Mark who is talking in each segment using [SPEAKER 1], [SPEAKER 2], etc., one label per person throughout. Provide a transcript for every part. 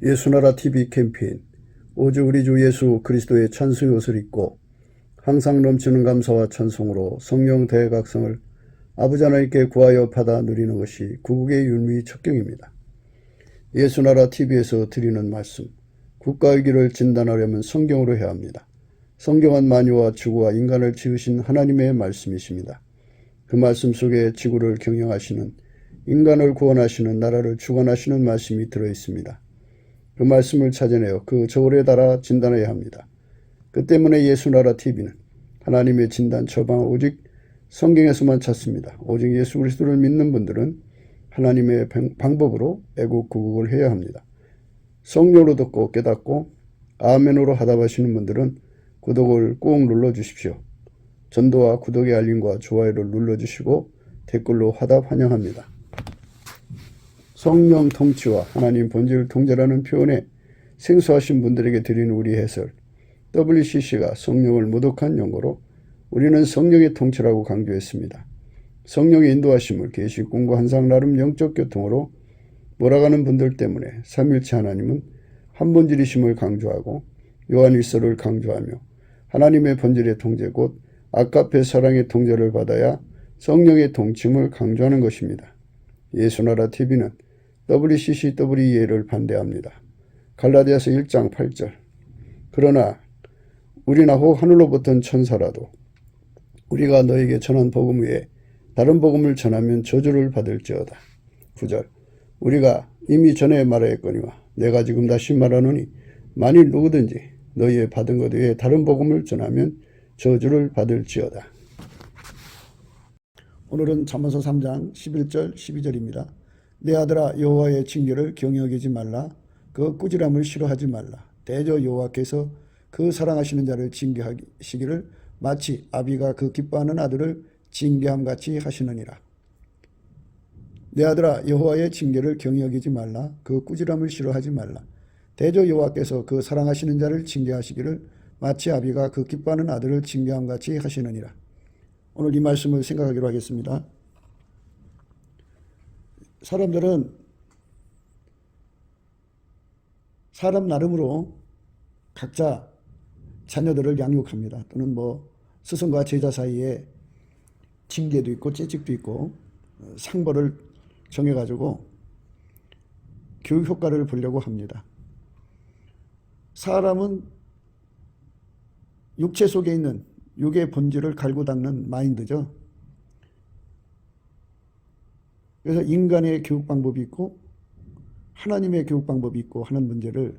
[SPEAKER 1] 예수나라 TV 캠페인 오직 우리 주 예수 그리스도의 찬송의 옷을 입고 항상 넘치는 감사와 찬송으로 성령 대각성을 아버지 하나님께 구하여 받아 누리는 것이 구국의 율미 척경입니다. 예수나라 TV에서 드리는 말씀, 국가위기를 진단하려면 성경으로 해야 합니다. 성경은 만유와 지구와 인간을 지으신 하나님의 말씀이십니다. 그 말씀 속에 지구를 경영하시는, 인간을 구원하시는, 나라를 주관하시는 말씀이 들어있습니다. 그 말씀을 찾아내어 그 저울에 달아 진단해야 합니다. 그 때문에 예수나라 TV는 하나님의 진단 처방을 오직 성경에서만 찾습니다. 오직 예수 그리스도를 믿는 분들은 하나님의 방법으로 애국 구국을 해야 합니다. 성령으로 듣고 깨닫고 아멘으로 하답하시는 분들은 구독을 꼭 눌러주십시오. 전도와 구독의 알림과 좋아요를 눌러주시고 댓글로 화답 환영합니다. 성령 통치와 하나님 본질 통제라는 표현에 생소하신 분들에게 드리는 우리 해설, WCC가 성령을 모독한 용어로 우리는 성령의 통치라고 강조했습니다. 성령의 인도하심을 계시록 공부한 상 나름 영적 교통으로 몰아가는 분들 때문에 삼일체 하나님은 한 본질이심을 강조하고 요한일서를 강조하며 하나님의 본질의 통제 곧 아카페 사랑의 통제를 받아야 성령의 통침을 강조하는 것입니다. 예수나라 TV는 WCCWEA를 반대합니다. 갈라디아서 1장 8절 그러나 우리나 혹 하늘로부터 천사라도 우리가 너에게 전한 복음 외에 다른 복음을 전하면 저주를 받을지어다. 9절 우리가 이미 전에 말하였거니와 내가 지금 다시 말하노니 만일 누구든지 너희의 받은 것 외에 다른 복음을 전하면 저주를 받을지어다. 오늘은 잠언서 3장 11절 12절입니다. 내 아들아 여호와의 징계를 경히 말라. 그 꾸지람을 싫어하지 말라. 대저 여호와께서 그 사랑하시는 자를 징계하시기를 마치 아비가 그 기뻐하는 아들을 징계함같이 하시느니라. 내 아들아 여호와의 징계를 경히 여기지 말라. 그 꾸지람을 싫어하지 말라. 대저 여호와께서 그 사랑하시는 자를 징계하시기를 마치 아비가 그 기뻐하는 아들을 징계함같이 하시느니라. 오늘 이 말씀을 생각하기로 하겠습니다. 사람들은 사람 나름으로 각자 자녀들을 양육합니다. 또는 스승과 제자 사이에 징계도 있고 채찍도 있고 상벌을 정해가지고 교육 효과를 보려고 합니다. 사람은 육체 속에 있는 육의 본질을 갈고 닦는 마인드죠. 그래서 인간의 교육 방법이 있고 하나님의 교육 방법이 있고 하는 문제를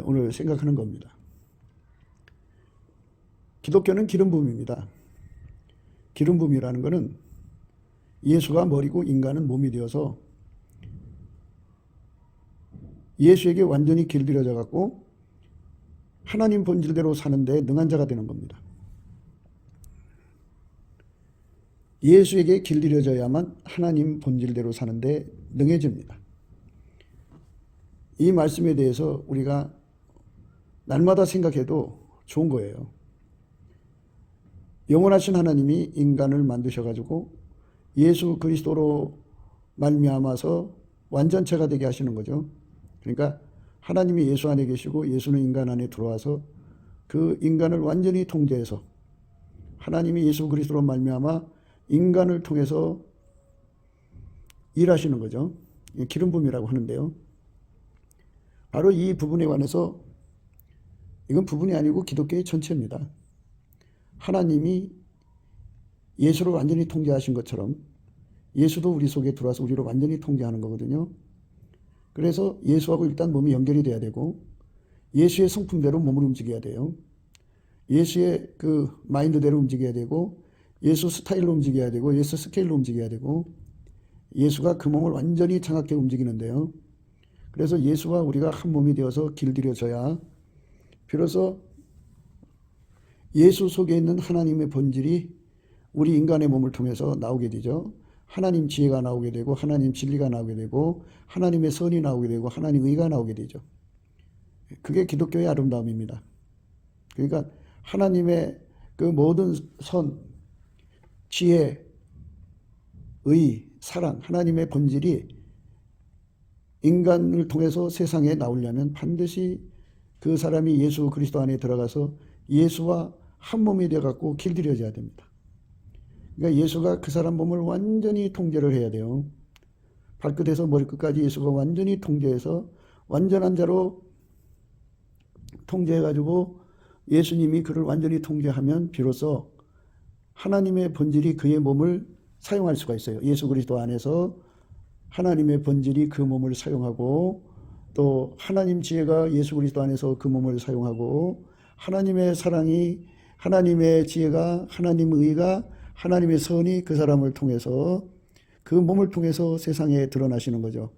[SPEAKER 1] 오늘 생각하는 겁니다. 기독교는 기름 부음입니다. 기름 부음이라는 것은 예수가 머리고 인간은 몸이 되어서 예수에게 완전히 길들여져 갖고 하나님 본질대로 사는데 능한 자가 되는 겁니다. 예수에게 길들여져야만 하나님 본질대로 사는데 능해집니다. 이 말씀에 대해서 우리가 날마다 생각해도 좋은 거예요. 영원하신 하나님이 인간을 만드셔가지고 예수 그리스도로 말미암아서 완전체가 되게 하시는 거죠. 그러니까 하나님이 예수 안에 계시고 예수는 인간 안에 들어와서 그 인간을 완전히 통제해서 하나님이 예수 그리스도로 말미암아 인간을 통해서 일하시는 거죠. 기름 부음이라고 하는데요. 바로 이 부분에 관해서 이건 부분이 아니고 기독교의 전체입니다. 하나님이 예수를 완전히 통제하신 것처럼 예수도 우리 속에 들어와서 우리를 완전히 통제하는 거거든요. 그래서 예수하고 일단 몸이 연결이 돼야 되고 예수의 성품대로 몸을 움직여야 돼요. 예수의 그 마인드대로 움직여야 되고 예수 스타일로 움직여야 되고 예수 스케일로 움직여야 되고 예수가 그 몸을 완전히 장악해 움직이는데요. 그래서 예수와 우리가 한 몸이 되어서 길들여져야 비로소 예수 속에 있는 하나님의 본질이 우리 인간의 몸을 통해서 나오게 되죠. 하나님 지혜가 나오게 되고 하나님 진리가 나오게 되고 하나님의 선이 나오게 되고 하나님 의가 나오게 되죠. 그게 기독교의 아름다움입니다. 그러니까 하나님의 그 모든 선, 지혜, 의, 사랑, 하나님의 본질이 인간을 통해서 세상에 나오려면 반드시 그 사람이 예수 그리스도 안에 들어가서 예수와 한 몸이 되어갖고 길들여져야 됩니다. 그러니까 예수가 그 사람 몸을 완전히 통제를 해야 돼요. 발끝에서 머리끝까지 예수가 완전히 통제해서 완전한 자로 통제해가지고 예수님이 그를 완전히 통제하면 비로소 하나님의 본질이 그의 몸을 사용할 수가 있어요. 예수 그리스도 안에서 하나님의 본질이 그 몸을 사용하고 또 하나님 지혜가 예수 그리스도 안에서 그 몸을 사용하고 하나님의 사랑이 하나님의 지혜가 하나님의 의가 하나님의 선이 그 사람을 통해서 그 몸을 통해서 세상에 드러나시는 거죠.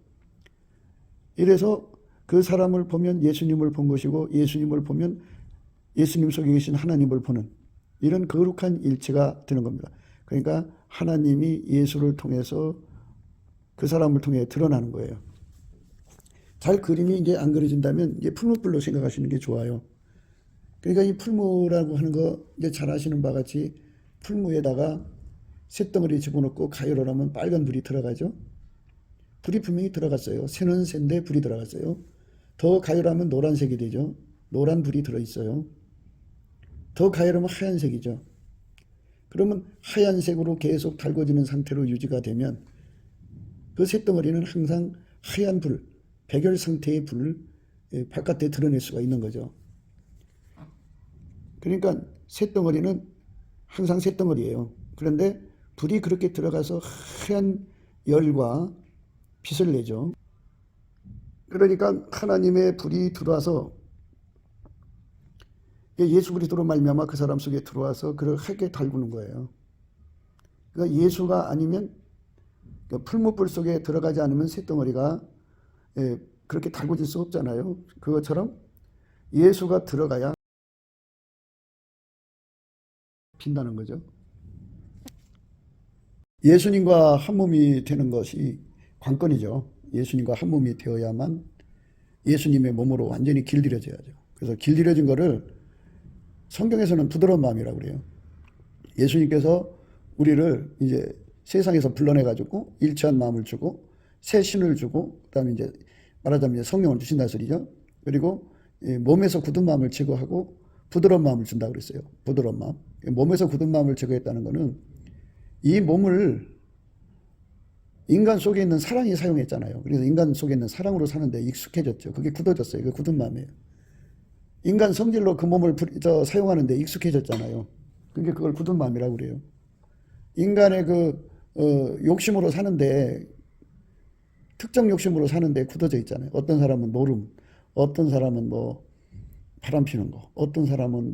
[SPEAKER 1] 이래서 그 사람을 보면 예수님을 본 것이고 예수님을 보면 예수님 속에 계신 하나님을 보는 이런 거룩한 일체가 되는 겁니다. 그러니까 하나님이 예수를 통해서 그 사람을 통해 드러나는 거예요. 잘 그림이 이제 안 그려진다면 이제 풀무불로 생각하시는 게 좋아요. 그러니까 이 풀무라고 하는 거 이제 잘 아시는 바와 같이 풀무에다가 쇳덩어리 집어넣고 가열을 하면 빨간 불이 들어가죠. 불이 분명히 들어갔어요. 새는 새인데 불이 들어갔어요. 더 가열하면 노란색이 되죠. 노란 불이 들어있어요. 더 가열하면 하얀색이죠. 그러면 하얀색으로 계속 달궈지는 상태로 유지가 되면 그 쇳덩어리는 항상 하얀 불, 백열 상태의 불을 바깥에 드러낼 수가 있는 거죠. 그러니까 쇳덩어리는 항상 쇳덩어리예요. 그런데 불이 그렇게 들어가서 하얀 열과 빛을 내죠. 그러니까 하나님의 불이 들어와서 예수 그리스도로 말미암아 그 사람 속에 들어와서 그를 하게 달구는 거예요. 그러니까 예수가 아니면 풀무불 속에 들어가지 않으면 쇳덩어리가 그렇게 달궈질 수 없잖아요. 그것처럼 예수가 들어가야 핀다는 거죠. 예수님과 한 몸이 되는 것이 관건이죠. 예수님과 한 몸이 되어야만 예수님의 몸으로 완전히 길들여져야죠. 그래서 길들여진 거를 성경에서는 부드러운 마음이라고 그래요. 예수님께서 우리를 이제 세상에서 불러내가지고 일치한 마음을 주고 새 신을 주고 그다음에 이제 말하자면 이제 성령을 주신다 소리죠. 그리고 몸에서 굳은 마음을 제거하고 부드러운 마음을 준다고 그랬어요. 부드러운 마음. 몸에서 굳은 마음을 제거했다는 것은 이 몸을 인간 속에 있는 사랑이 사용했잖아요. 그래서 인간 속에 있는 사랑으로 사는데 익숙해졌죠. 그게 굳어졌어요. 그게 굳은 마음이에요. 인간 성질로 그 몸을 사용하는데 익숙해졌잖아요. 그게 그걸 굳은 마음이라고 그래요. 인간의 욕심으로 사는데 특정 욕심으로 사는데 굳어져 있잖아요. 어떤 사람은 노름, 어떤 사람은 뭐 바람 피는 거, 어떤 사람은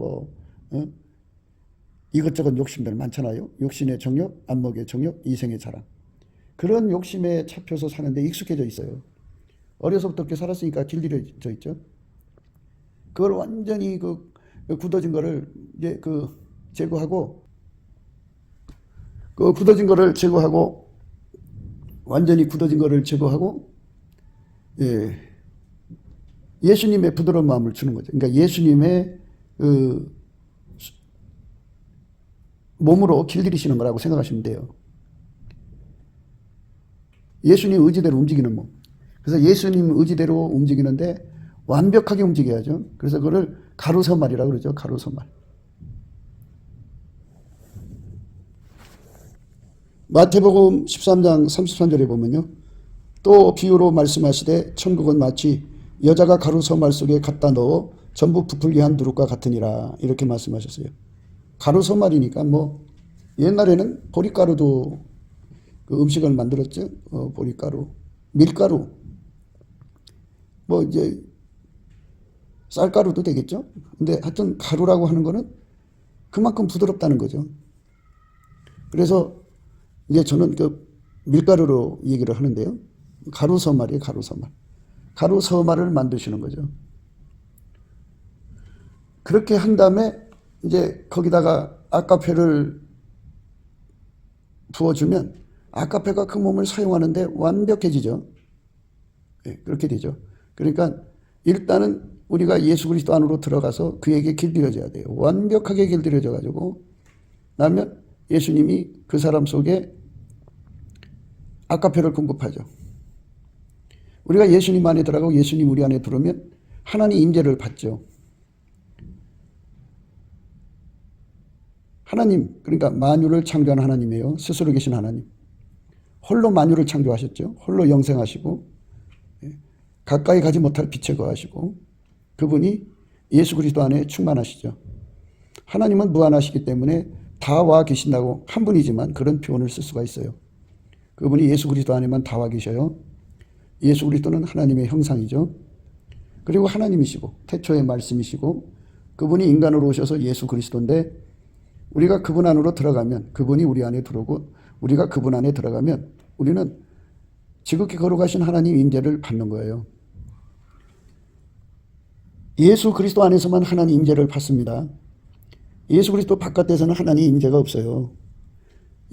[SPEAKER 1] 이것저것 욕심들 많잖아요. 욕심의 정욕, 안목의 정욕, 이생의 자랑. 그런 욕심에 잡혀서 사는데 익숙해져 있어요. 어려서부터 그렇게 살았으니까 길들여져 있죠. 그걸 완전히 굳어진 거를 이제 제거하고 굳어진 거를 제거하고 완전히 굳어진 거를 제거하고 예수님의 부드러운 마음을 주는 거죠. 그러니까 예수님의 몸으로 길들이시는 거라고 생각하시면 돼요. 예수님 의지대로 움직이는 몸. 그래서 예수님 의지대로 움직이는데 완벽하게 움직여야죠. 그래서 그걸 가루서말이라고 그러죠. 가루서말. 마태복음 13장 33절에 보면요. 또 비유로 말씀하시되 천국은 마치 여자가 가루서말 속에 갖다 넣어 전부 부풀게 한 누룩과 같으니라 이렇게 말씀하셨어요. 가루서말이니까 옛날에는 보리가루도 음식을 만들었죠. 보리가루, 밀가루, 이제 쌀가루도 되겠죠. 근데 하여튼 가루라고 하는 거는 그만큼 부드럽다는 거죠. 그래서 이제 저는 밀가루로 얘기를 하는데요. 가루서말이에요, 가루서말. 가루서말을 만드시는 거죠. 그렇게 한 다음에 이제 거기다가 아카페를 부어주면 아카페가 그 몸을 사용하는데 완벽해지죠. 그렇게 되죠. 그러니까 일단은 우리가 예수 그리스도 안으로 들어가서 그에게 길들여져야 돼요. 완벽하게 길들여져 가지고 나면 예수님이 그 사람 속에 아카페를 공급하죠. 우리가 예수님 안에 들어가고 예수님 우리 안에 들어오면 하나님 임재를 받죠. 하나님, 그러니까 만유를 창조한 하나님이에요. 스스로 계신 하나님. 홀로 만유를 창조하셨죠. 홀로 영생하시고 가까이 가지 못할 빛에 거하시고 그분이 예수 그리스도 안에 충만하시죠. 하나님은 무한하시기 때문에 다 와 계신다고 한 분이지만 그런 표현을 쓸 수가 있어요. 그분이 예수 그리스도 안에만 다 와 계셔요. 예수 그리스도는 하나님의 형상이죠. 그리고 하나님이시고 태초의 말씀이시고 그분이 인간으로 오셔서 예수 그리스도인데 우리가 그분 안으로 들어가면 그분이 우리 안에 들어오고 우리가 그분 안에 들어가면 우리는 지극히 거룩하신 하나님 임재를 받는 거예요. 예수 그리스도 안에서만 하나님 임재를 받습니다. 예수 그리스도 바깥에서는 하나님 임재가 없어요.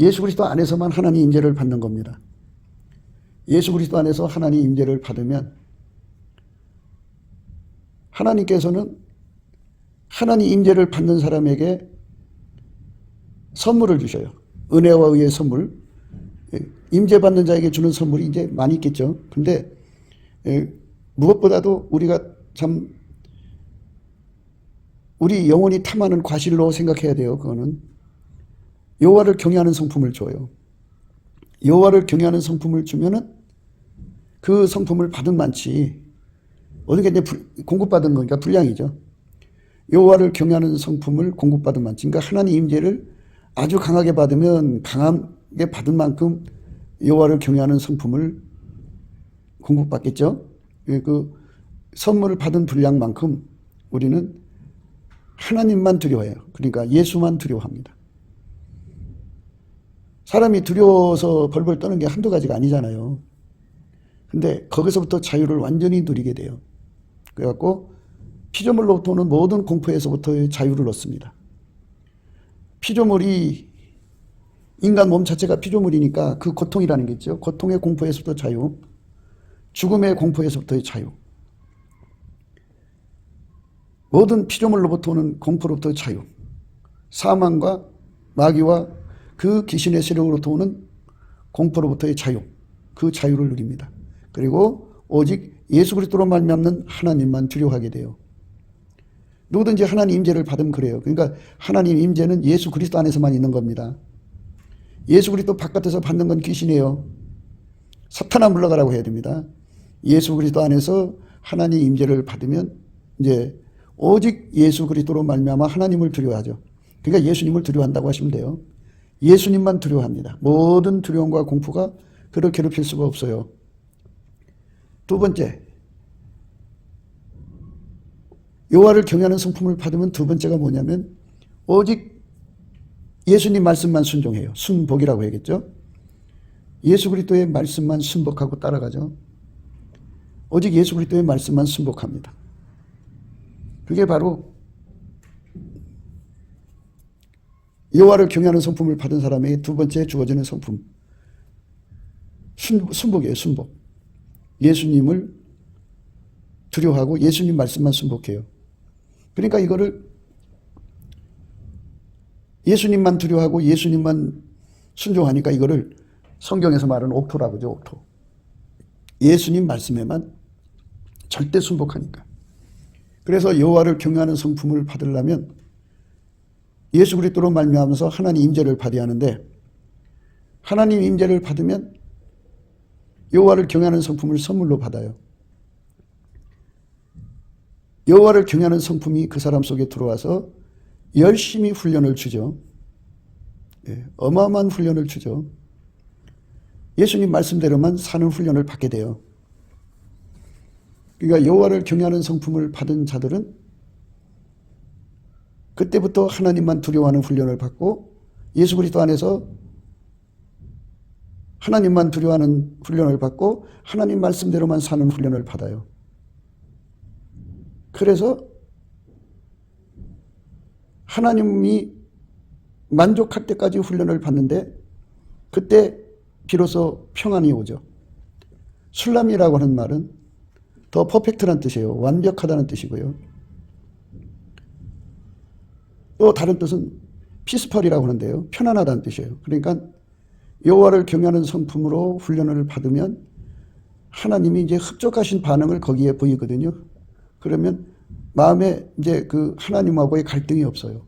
[SPEAKER 1] 예수 그리스도 안에서만 하나님 임재를 받는 겁니다. 예수 그리스도 안에서 하나님 임재를 받으면 하나님께서는 하나님 임재를 받는 사람에게 선물을 주셔요. 은혜와 의의 선물. 임재 받는 자에게 주는 선물이 이제 많이 있겠죠. 근데 무엇보다도 우리가 참 우리 영혼이 탐하는 과실로 생각해야 돼요. 그거는 여호와를 경외하는 성품을 줘요. 여호와를 경외하는 성품을 주면은 그 성품을 받은 많지. 어떻게 이제 공급받은 거니까 불량이죠. 여호와를 경외하는 성품을 공급받은 많지. 그러니까 하나님 임재를 아주 강하게 받으면 강하게 받은 만큼 여호와를 경외하는 성품을 공급받겠죠. 그 선물을 받은 분량만큼 우리는 하나님만 두려워해요. 그러니까 예수만 두려워합니다. 사람이 두려워서 벌벌 떠는 게 한두 가지가 아니잖아요. 근데 거기서부터 자유를 완전히 누리게 돼요. 그래갖고 피조물로부터 오는 모든 공포에서부터의 자유를 얻습니다. 피조물이 인간 몸 자체가 피조물이니까 그 고통이라는 게 있죠. 고통의 공포에서부터 자유, 죽음의 공포에서부터의 자유, 모든 피조물로부터 오는 공포로부터의 자유, 사망과 마귀와 그 귀신의 세력으로부터 오는 공포로부터의 자유, 그 자유를 누립니다. 그리고 오직 예수 그리스도로 말미암는 하나님만 두려워하게 돼요. 누구든지 하나님 임재를 받으면 그래요. 그러니까 하나님 임재는 예수 그리스도 안에서만 있는 겁니다. 예수 그리스도 바깥에서 받는 건 귀신이에요. 사탄아 물러가라고 해야 됩니다. 예수 그리스도 안에서 하나님 임재를 받으면 이제 오직 예수 그리스도로 말미암아 하나님을 두려워하죠. 그러니까 예수님을 두려워한다고 하시면 돼요. 예수님만 두려워합니다. 모든 두려움과 공포가 그를 괴롭힐 수가 없어요. 두 번째, 여호와를 경외하는 성품을 받으면 두 번째가 뭐냐면 오직 예수님 말씀만 순종해요. 순복이라고 해야겠죠. 예수 그리스도의 말씀만 순복하고 따라가죠. 오직 예수 그리스도의 말씀만 순복합니다. 그게 바로 여호와를 경외하는 성품을 받은 사람에게 두 번째 주어지는 성품, 순복이에요. 순복. 예수님을 두려워하고 예수님 말씀만 순복해요. 그러니까 이거를 예수님만 두려워하고 예수님만 순종하니까 이거를 성경에서 말하는 옥토라고 하죠. 옥토. 예수님 말씀에만 절대 순복하니까. 그래서 여호와를 경외하는 성품을 받으려면 예수 그리스도로 말미암아서 하나님 임재를 받아야 하는데 하나님 임재를 받으면 여호와를 경외하는 성품을 선물로 받아요. 여호와를 경외하는 성품이 그 사람 속에 들어와서 열심히 훈련을 주죠. 어마어마한 훈련을 주죠. 예수님 말씀대로만 사는 훈련을 받게 돼요. 그러니까 여호와를 경외하는 성품을 받은 자들은 그때부터 하나님만 두려워하는 훈련을 받고 예수 그리스도 안에서 하나님만 두려워하는 훈련을 받고 하나님 말씀대로만 사는 훈련을 받아요. 그래서 하나님이 만족할 때까지 훈련을 받는데 그때 비로소 평안이 오죠. 술람이라고 하는 말은 더 퍼펙트란 뜻이에요. 완벽하다는 뜻이고요. 또 다른 뜻은 피스펄이라고 하는데요. 편안하다는 뜻이에요. 그러니까 여호와를 경외하는 성품으로 훈련을 받으면 하나님이 이제 흡족하신 반응을 거기에 보이거든요. 그러면 마음에 이제 그 하나님하고의 갈등이 없어요.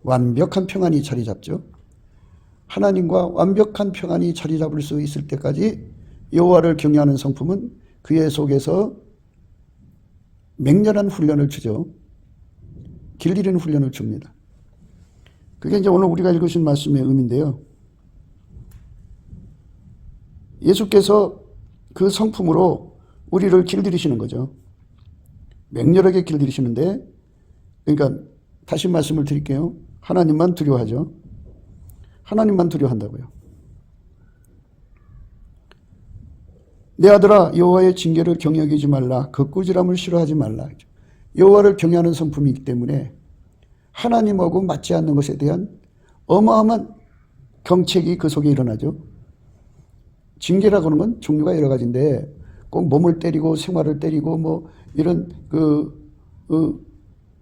[SPEAKER 1] 완벽한 평안이 자리 잡죠. 하나님과 완벽한 평안이 자리 잡을 수 있을 때까지 여호와를 경외하는 성품은 그의 속에서 맹렬한 훈련을 주죠. 길들이는 훈련을 줍니다. 그게 이제 오늘 우리가 읽으신 말씀의 의미인데요. 예수께서 그 성품으로 우리를 길들이시는 거죠. 맹렬하게 길들이시는데, 그러니까 다시 말씀을 드릴게요. 하나님만 두려워하죠. 하나님만 두려워한다고요. 내 아들아, 여호와의 징계를 경여기지 말라. 그 꾸지람을 싫어하지 말라. 여호와를 경외하는 성품이기 때문에 하나님하고 맞지 않는 것에 대한 어마어마한 경책이 그 속에 일어나죠. 징계라고 하는 건 종류가 여러 가지인데 꼭 몸을 때리고 생활을 때리고 뭐 이런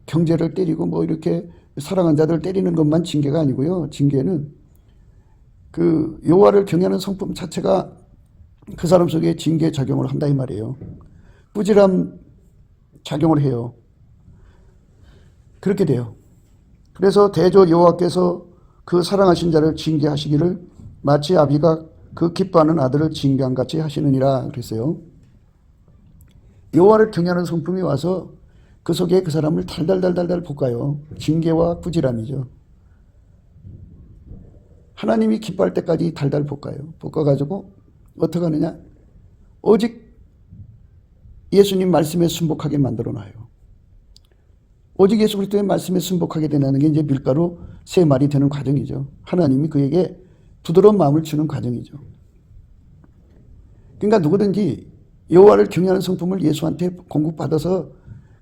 [SPEAKER 1] 경제를 때리고 뭐 이렇게 사랑한 자들 때리는 것만 징계가 아니고요. 징계는 그 여호와를 경외하는 성품 자체가 그 사람 속에 징계 작용을 한다 이 말이에요. 꾸지람 작용을 해요. 그렇게 돼요. 그래서 대저 여호와께서 그 사랑하신 자를 징계하시기를 마치 아비가 그 기뻐하는 아들을 징계한 같이 하시느니라 그랬어요. 여호와를 경외하는 성품이 와서 그 속에 그 사람을 달달달달달 볶아요. 징계와 꾸지람이죠. 하나님이 기뻐할 때까지 달달 볶아요. 볶아가지고 어떻게 하느냐? 오직 예수님 말씀에 순복하게 만들어놔요. 오직 예수 그리스도의 말씀에 순복하게 되는 게 이제 밀가루 3마리 되는 과정이죠. 하나님이 그에게 부드러운 마음을 주는 과정이죠. 그러니까 누구든지 여호와를 경외하는 성품을 예수한테 공급받아서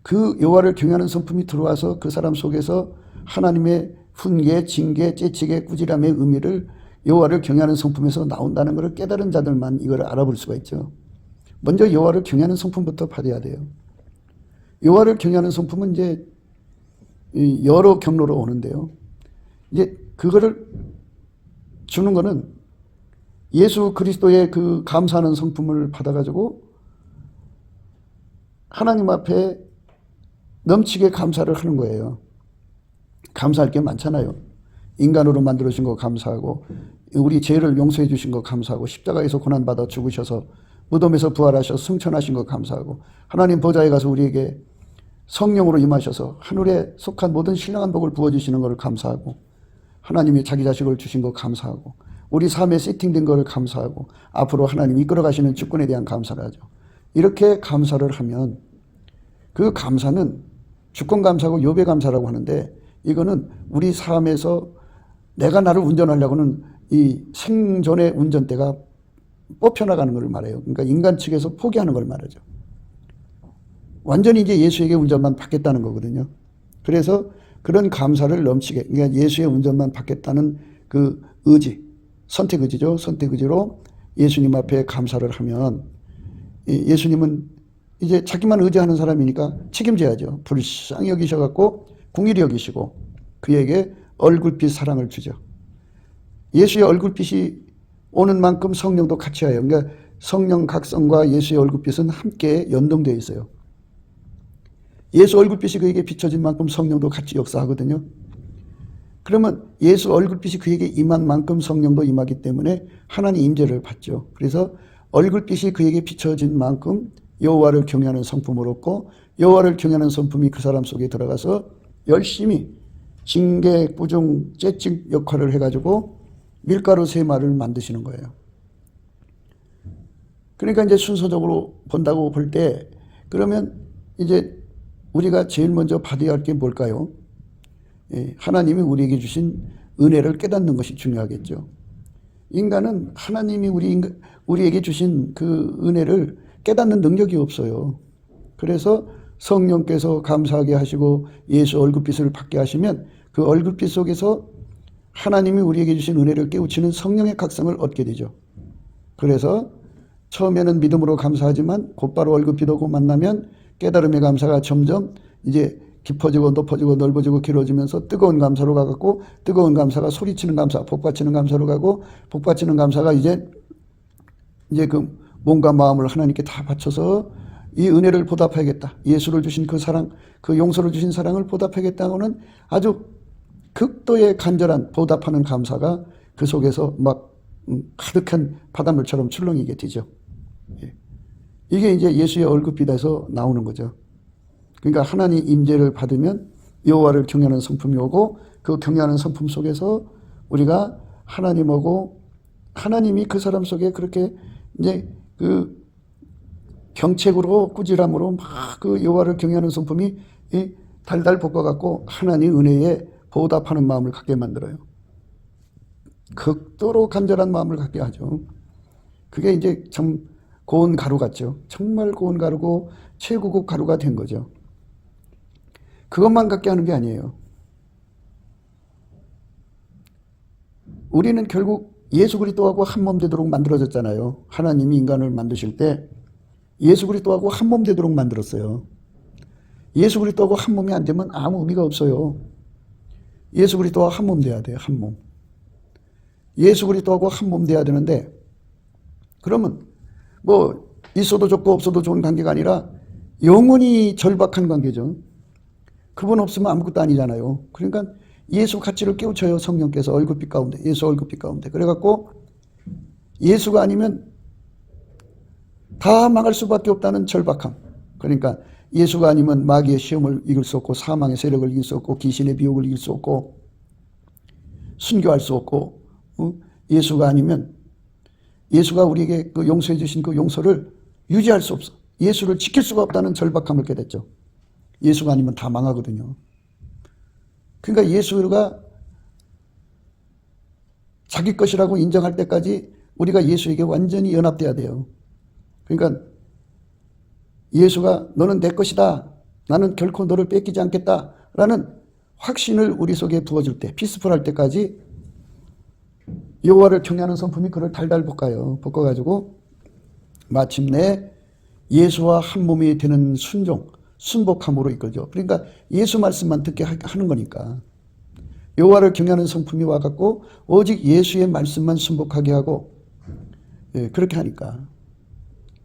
[SPEAKER 1] 그 여호와를 경외하는 성품이 들어와서 그 사람 속에서 하나님의 훈계, 징계, 재치계, 꾸지람의 의미를 여호와를 경외하는 성품에서 나온다는 것을 깨달은 자들만 이걸 알아볼 수가 있죠. 먼저 여호와를 경외하는 성품부터 받아야 돼요. 여호와를 경외하는 성품은 이제 여러 경로로 오는데요. 이제 그거를 주는 거는 예수 그리스도의 그 감사하는 성품을 받아가지고 하나님 앞에 넘치게 감사를 하는 거예요. 감사할 게 많잖아요. 인간으로 만들어주신 거 감사하고 우리 죄를 용서해 주신 거 감사하고 십자가에서 고난받아 죽으셔서 무덤에서 부활하셔서 승천하신 거 감사하고 하나님 보좌에 가서 우리에게 성령으로 임하셔서 하늘에 속한 모든 신령한 복을 부어주시는 것을 감사하고 하나님이 자기 자식을 주신 거 감사하고 우리 삶에 세팅된 것을 감사하고 앞으로 하나님이 이끌어가시는 주권에 대한 감사를 하죠. 이렇게 감사를 하면 그 감사는 주권 감사하고 요배 감사라고 하는데 이거는 우리 삶에서 내가 나를 운전하려고는 이 생존의 운전대가 뽑혀나가는 걸 말해요. 그러니까 인간 측에서 포기하는 걸 말하죠. 완전히 이제 예수에게 운전만 받겠다는 거거든요. 그래서 그런 감사를 넘치게, 그러니까 예수의 운전만 받겠다는 그 의지, 선택 의지죠. 선택 의지로 예수님 앞에 감사를 하면 예수님은 이제 자기만 의지하는 사람이니까 책임져야죠. 불쌍히 여기셔갖고 궁일이 여기시고 그에게 얼굴빛 사랑을 주죠. 예수의 얼굴빛이 오는 만큼 성령도 같이 와요. 그러니까 성령 각성과 예수의 얼굴빛은 함께 연동되어 있어요. 예수 얼굴빛이 그에게 비춰진 만큼 성령도 같이 역사하거든요. 그러면 예수 얼굴빛이 그에게 임한 만큼 성령도 임하기 때문에 하나님 임재를 받죠. 그래서 얼굴빛이 그에게 비춰진 만큼 여호와를 경외하는 성품을 얻고 여호와를 경외하는 성품이 그 사람 속에 들어가서 열심히 징계, 꾸중, 재찍 역할을 해가지고 밀가루 3마리를 만드시는 거예요. 그러니까 이제 순서적으로 본다고 볼 때 그러면 이제 우리가 제일 먼저 받아야 할 게 뭘까요? 하나님이 우리에게 주신 은혜를 깨닫는 것이 중요하겠죠. 인간은 하나님이 우리에게 주신 그 은혜를 깨닫는 능력이 없어요. 그래서 성령께서 감사하게 하시고 예수 얼굴빛을 받게 하시면 그 얼굴빛 속에서 하나님이 우리에게 주신 은혜를 깨우치는 성령의 각성을 얻게 되죠. 그래서 처음에는 믿음으로 감사하지만 곧바로 얼굴빛 오고 만나면 깨달음의 감사가 점점 이제 깊어지고 높아지고 넓어지고 길어지면서 뜨거운 감사로 가고 뜨거운 감사가 소리치는 감사, 복받치는 감사로 가고 복받치는 감사가 이제 그 몸과 마음을 하나님께 다 바쳐서 이 은혜를 보답하겠다. 예수를 주신 그 사랑, 그 용서를 주신 사랑을 보답하겠다고는 아주 극도의 간절한 보답하는 감사가 그 속에서 막 가득한 바닷물처럼 출렁이게 되죠. 이게 이제 예수의 얼굴빛에서 나오는 거죠. 그러니까 하나님 임재를 받으면 여호와를 경외하는 성품이 오고 그 경외하는 성품 속에서 우리가 하나님하고 하나님이 그 사람 속에 그렇게 이제 그 경책으로 꾸지람으로 막 그 여호와를 경외하는 성품이 달달 볶아갖고 하나님 은혜에 보답하는 마음을 갖게 만들어요. 극도로 간절한 마음을 갖게 하죠. 그게 이제 참 고운 가루 같죠. 정말 고운 가루고 최고급 가루가 된 거죠. 그것만 갖게 하는 게 아니에요. 우리는 결국 예수 그리스도하고 한 몸 되도록 만들어졌잖아요. 하나님이 인간을 만드실 때 예수 그리스도하고 한 몸 되도록 만들었어요. 예수 그리스도하고 한 몸이 안 되면 아무 의미가 없어요. 예수 그리스도와 한 몸 돼야 돼요. 한 몸. 예수 그리스도하고 한 몸 돼야 되는데 그러면 뭐 있어도 좋고 없어도 좋은 관계가 아니라 영원히 절박한 관계죠. 그분 없으면 아무것도 아니잖아요. 그러니까 예수 가치를 깨우쳐요. 성령께서 얼굴빛 가운데, 예수 얼굴빛 가운데. 그래갖고 예수가 아니면 다 망할 수밖에 없다는 절박함. 그러니까 예수가 아니면 마귀의 시험을 이길 수 없고 사망의 세력을 이길 수 없고 귀신의 비혹을 이길 수 없고 순교할 수 없고 예수가 아니면 예수가 우리에게 그 용서해 주신 그 용서를 유지할 수 없어. 예수를 지킬 수가 없다는 절박함을 깨닫죠. 예수가 아니면 다 망하거든요. 그러니까 예수가 자기 것이라고 인정할 때까지 우리가 예수에게 완전히 연합돼야 돼요. 그러니까 예수가 너는 내 것이다. 나는 결코 너를 뺏기지 않겠다. 라는 확신을 우리 속에 부어줄 때, 피스풀할 때까지 여호와를 경외하는 성품이 그를 달달 볶아요. 볶아가지고 마침내 예수와 한 몸이 되는 순종, 순복함으로 이끌죠. 그러니까 예수 말씀만 듣게 하는 거니까. 여호와를 경외하는 성품이 와갖고 오직 예수의 말씀만 순복하게 하고 그렇게 하니까.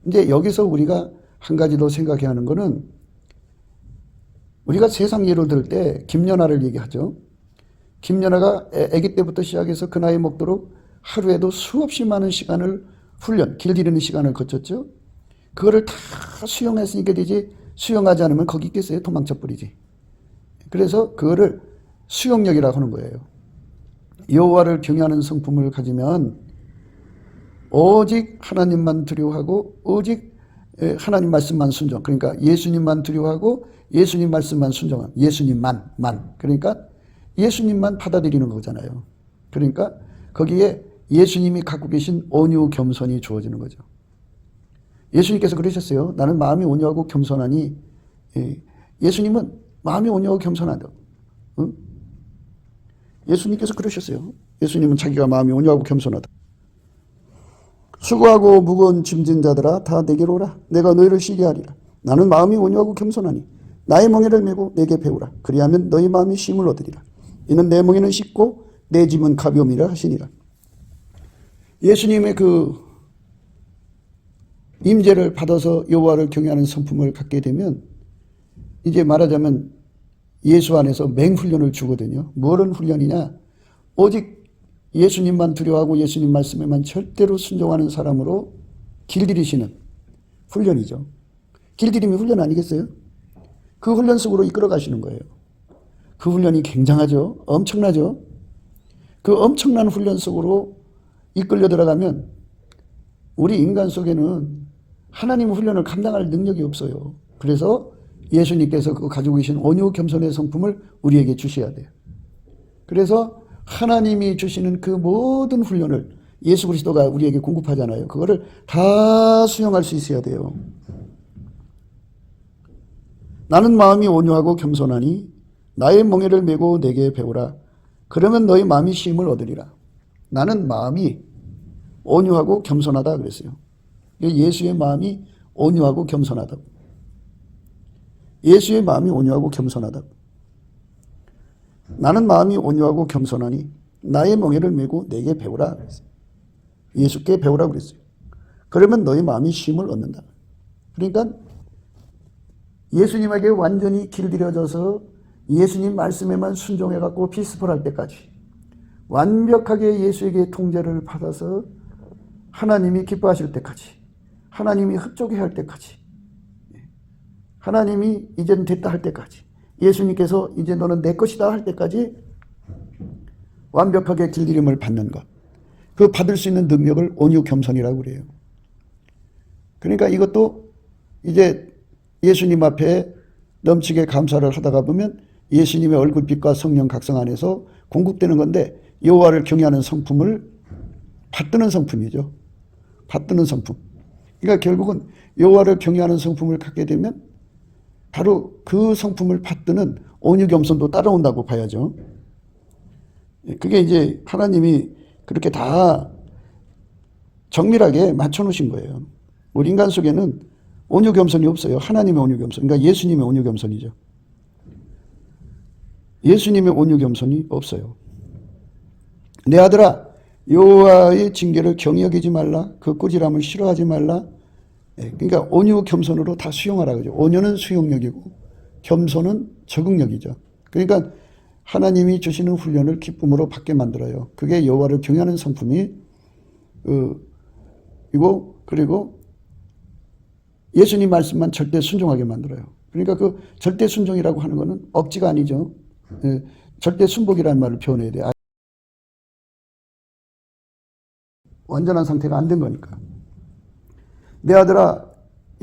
[SPEAKER 1] 이제 여기서 우리가 한 가지 더 생각해야 하는 거는 우리가 세상 예를 들 때 김연아를 얘기하죠. 김연아가 아기 때부터 시작해서 그 나이 먹도록 하루에도 수없이 많은 시간을 훈련, 길들이는 시간을 거쳤죠. 그거를 다 수용했으니까 되지 수용하지 않으면 거기 있겠어요. 도망쳐 버리지. 그래서 그거를 수용력이라고 하는 거예요. 여호와를 경외하는 성품을 가지면 오직 하나님만 두려워하고 오직 하나님 말씀만 순종. 그러니까 예수님만 두려워하고 예수님 말씀만 순종한 예수님만. 그러니까 예수님만 받아들이는 거잖아요. 그러니까 거기에 예수님이 갖고 계신 온유 겸손이 주어지는 거죠. 예수님께서 그러셨어요. 나는 마음이 온유하고 겸손하니. 예수님은 마음이 온유하고 겸손하다. 응? 예수님께서 그러셨어요. 예수님은 자기가 마음이 온유하고 겸손하다. 수고하고 무거운 짐진 자들아 다 내게로 오라. 내가 너희를 쉬게 하리라. 나는 마음이 온유하고 겸손하니 나의 멍에를 메고 내게 배우라. 그리하면 너희 마음이 쉼을 얻으리라. 이는 내 멍에는 쉽고 내 짐은 가벼움이라 하시니라. 예수님의 그 임재를 받아서 여호와를 경외하는 성품을 갖게 되면 이제 말하자면 예수 안에서 맹훈련을 주거든요. 뭐런 훈련이냐? 오직 예수님만 두려워하고 예수님 말씀에만 절대로 순종하는 사람으로 길들이시는 훈련이죠. 길들임이 훈련 아니겠어요? 그 훈련 속으로 이끌어 가시는 거예요. 그 훈련이 굉장하죠. 엄청나죠. 그 엄청난 훈련 속으로 이끌려 들어가면 우리 인간 속에는 하나님 훈련을 감당할 능력이 없어요. 그래서 예수님께서 그 가지고 계신 온유 겸손의 성품을 우리에게 주셔야 돼요. 그래서 하나님이 주시는 그 모든 훈련을 예수 그리스도가 우리에게 공급하잖아요. 그거를 다 수용할 수 있어야 돼요. 나는 마음이 온유하고 겸손하니 나의 멍에를 메고 내게 배우라. 그러면 너희 마음이 쉼을 얻으리라. 나는 마음이 온유하고 겸손하다 그랬어요. 예수의 마음이 온유하고 겸손하다고. 예수의 마음이 온유하고 겸손하다고. 나는 마음이 온유하고 겸손하니 나의 멍에를 메고 내게 배우라 그랬어요. 예수께 배우라 그랬어요. 그러면 너희 마음이 쉼을 얻는다. 그러니까 예수님에게 완전히 길들여져서 예수님 말씀에만 순종해갖고 피스풀할 때까지, 완벽하게 예수에게 통제를 받아서 하나님이 기뻐하실 때까지, 하나님이 흡족해 할 때까지, 하나님이 이제는 됐다 할 때까지, 예수님께서 이제 너는 내 것이다 할 때까지 완벽하게 길들임을 받는 것, 그 받을 수 있는 능력을 온유 겸손이라고 그래요. 그러니까 이것도 이제 예수님 앞에 넘치게 감사를 하다가 보면 예수님의 얼굴빛과 성령 각성 안에서 공급되는 건데, 여호와를 경외하는 성품을 받드는 성품이죠. 받드는 성품. 그러니까 결국은 여호와를 경외하는 성품을 갖게 되면 바로 그 성품을 받드는 온유 겸손도 따라온다고 봐야죠. 그게 이제 하나님이 그렇게 다 정밀하게 맞춰놓으신 거예요. 우리 인간 속에는 온유 겸손이 없어요. 하나님의 온유 겸손. 그러니까 예수님의 온유 겸손이죠. 예수님의 온유 겸손이 없어요. 내 아들아, 여호와의 징계를 경히 여기지 말라. 그 꾸지람을 싫어하지 말라. 그러니까 온유 겸손으로 다 수용하라 그죠. 온유는 수용력이고 겸손은 적응력이죠. 그러니까 하나님이 주시는 훈련을 기쁨으로 받게 만들어요. 그게 여호와를 경외하는 성품이 이고, 그리고 예수님 말씀만 절대 순종하게 만들어요. 그러니까 그 절대 순종이라고 하는 거는 억지가 아니죠. 절대 순복이라는 말을 표현해야 돼요. 완전한 상태가 안 된 거니까. 내 아들아,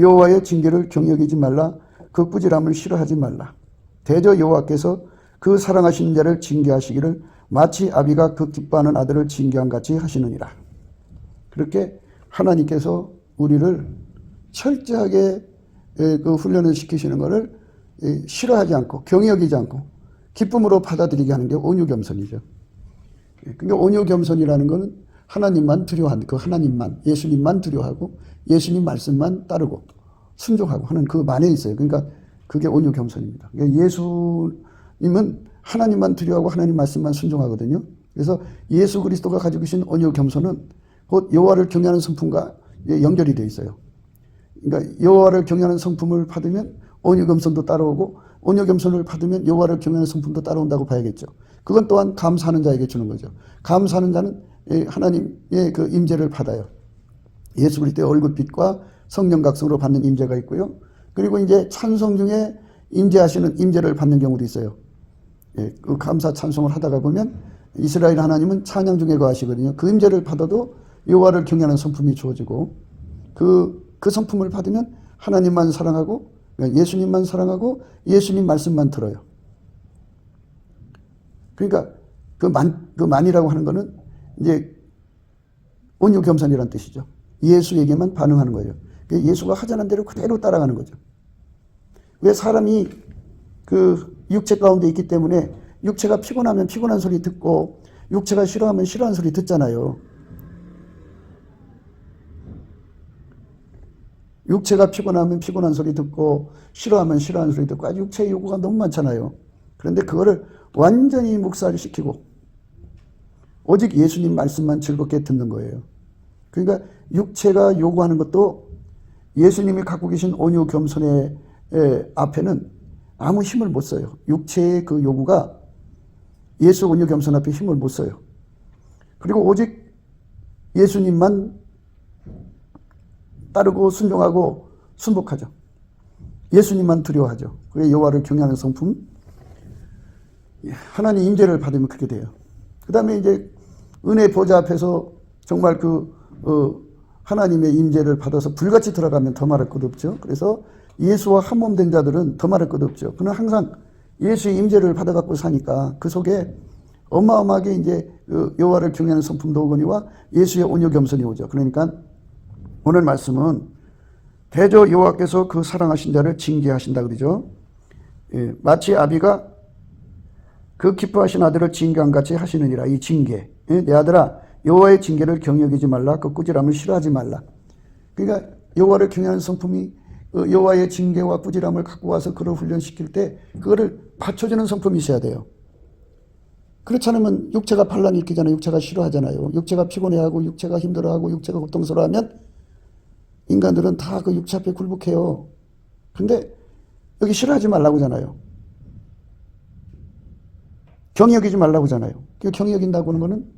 [SPEAKER 1] 여호와의 징계를 경히 여기지 말라. 그 꾸지람을 싫어하지 말라. 대저 여호와께서 그 사랑하시는 자를 징계하시기를 마치 아비가 그 기뻐하는 아들을 징계한 같이 하시느니라. 그렇게 하나님께서 우리를 철저하게 그 훈련을 시키시는 것을 싫어하지 않고 경히 여기지 않고 기쁨으로 받아들이게 하는 게 온유 겸손이죠. 그러니까 온유 겸손이라는 것은 하나님만 두려워하는, 그 하나님만, 예수님만 두려워하고 예수님 말씀만 따르고 순종하고 하는 그 만에 있어요. 그러니까 그게 온유 겸손입니다. 그러니까 예수님은 하나님만 두려워하고 하나님 말씀만 순종하거든요. 그래서 예수 그리스도가 가지고 계신 온유 겸손은 곧 여호와를 경외하는 성품과 연결이 되어 있어요. 그러니까 여호와를 경외하는 성품을 받으면 온유 겸손도 따라오고 온유 겸손을 받으면 여호와를 경외하는 성품도 따라온다고 봐야겠죠. 그건 또한 감사하는 자에게 주는 거죠. 감사하는 자는 하나님의 그 임재를 받아요. 예수 그리스도의 얼굴빛과 성령 각성으로 받는 임재가 있고요. 그리고 이제 찬송 중에 임재하시는 임재를 받는 경우도 있어요. 그 감사 찬송을 하다가 보면 이스라엘 하나님은 찬양 중에 거하시거든요. 그 임재를 받아도 여호와를 경외하는 성품이 주어지고 그 성품을 받으면 하나님만 사랑하고 예수님만 사랑하고 예수님 말씀만 들어요. 그러니까 그 만이라고 하는 거는 이제 온유 겸손이라는 뜻이죠. 예수에게만 반응하는 거예요. 예수가 하자는 대로 그대로 따라가는 거죠. 왜 사람이 그 육체 가운데 있기 때문에 육체가 피곤하면 피곤한 소리 듣고 육체가 싫어하면 싫어하는 소리 듣잖아요. 육체가 피곤하면 피곤한 소리 듣고 싫어하면 싫어하는 소리 듣고 아주 육체의 요구가 너무 많잖아요. 그런데 그거를 완전히 묵살시키고 오직 예수님 말씀만 즐겁게 듣는 거예요. 그러니까 육체가 요구하는 것도 예수님이 갖고 계신 온유 겸손의 앞에는 아무 힘을 못 써요. 육체의 그 요구가 예수 온유 겸손 앞에 힘을 못 써요. 그리고 오직 예수님만 따르고 순종하고 순복하죠. 예수님만 두려워하죠. 그게 여호와를 경외하는 성품. 하나님 임재를 받으면 그렇게 돼요. 그 다음에 이제 은혜 보좌 앞에서 정말 하나님의 임재를 받아서 불같이 들어가면 더 말할 것 없죠. 그래서 예수와 한 몸 된 자들은 더 말할 것 없죠. 그는 항상 예수의 임재를 받아갖고 사니까 그 속에 어마어마하게 이제 여호와를 경외하는 성품도 오거니와 예수의 온유 겸손이 오죠. 그러니까 오늘 말씀은 대저 여호와께서 그 사랑하신 자를 징계하신다 그러죠. 마치 아비가 그 기뻐하신 아들을 징계한 같이 하시느니라. 이 징계. 내 아들아, 여호와의 징계를 경히 여기지 말라. 그 꾸지람을 싫어하지 말라. 그러니까 여호와를 경외하는 성품이 여호와의 징계와 꾸지람을 갖고 와서 그를 훈련시킬 때 그거를 받쳐주는 성품이 있어야 돼요. 그렇지 않으면 육체가 반란이 일으키잖아요. 육체가 싫어하잖아요. 육체가 피곤해하고 육체가 힘들어하고 육체가 고통스러워하면 인간들은 다 그 육체 앞에 굴복해요. 근데 여기 싫어하지 말라고 하잖아요. 경히 여기지 말라고 하잖아요. 경히 여긴다고 하는 거는